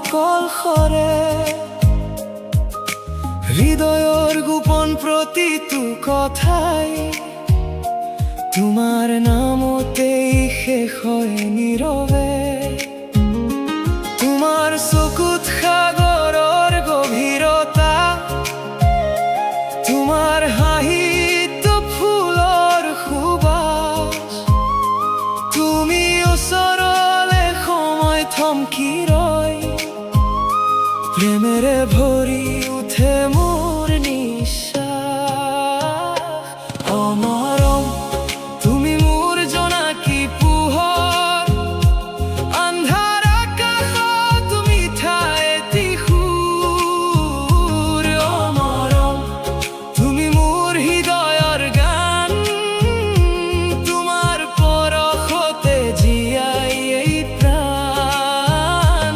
অকল সৰে হৃদয়ৰ গোপন প্ৰতিটো কথাই তোমাৰ নামতেই শেষ হয় নীৰৱে। তোমাৰ চকুত সাগৰৰ গভীৰতা, তোমাৰ হাঁহিত ফুলৰ সুবাস, তুমি ওচৰলে সময় থমকি ৰয়, প্ৰেমেৰে ভৰি উঠে মোৰ নিশ্বাস। অমৰম তুমি মোৰ জোনাকী পোহৰ, আন্ধাৰ আকাশত মিঠা এটি সুৰ। অমৰম তুমি মোৰ হৃদয়ৰ গান, তোমাৰ পৰশতে জীয়াই এই প্ৰাণ।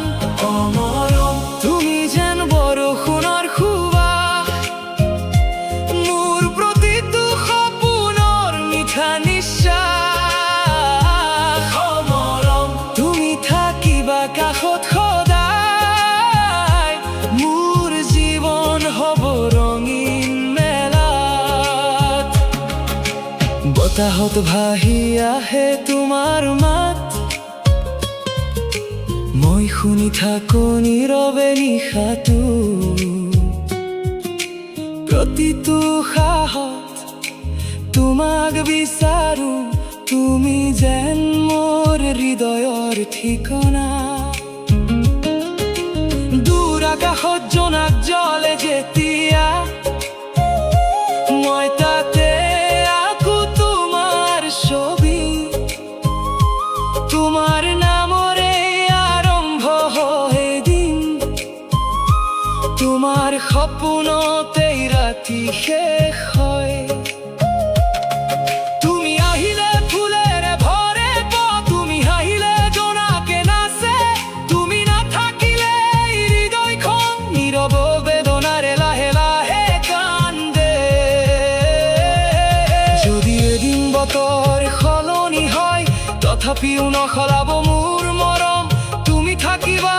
অমৰম তুমি যেন বৰষুণৰ সুবাস, মোৰ প্ৰতিটো সপোনৰ মিঠা নিশ্বাস। অমৰম তুমি থাকিবা কাষত সদায়, মোৰ জীৱন হ'ব ৰঙীন মেলাত। বতাহত ভাহি আহে তোমাৰ মাত, মই শুনি থাকো নীৰৱে নিশাটো। প্ৰতিটো সাহত তোমাক বিচাৰো, তুমি যেন মোৰ হৃদয়ৰ ঠিকনা। দূৰ আকাশত জোনাক জ্বলে যেতিয়া, মই তাতে আঁকো তোমাৰ ছবি। তোমাৰ নামৰে আৰম্ভ হয় দিন, তোমাৰ সপোনতেই ৰাতি শেষ হয়। তুমি আহিলে ফুলেৰে ভৰে পথ, তুমি হাঁহিলে জোনাকে নাচে, তুমি নাথাকিলে এই হৃদয়খন নীৰৱ বেদনাৰে লাহে লাহে কান্দে। যদি এদিন বতৰ সলনি হয়, তথাপিও নসলাব মোৰ মৰম, তুমি থাকিবা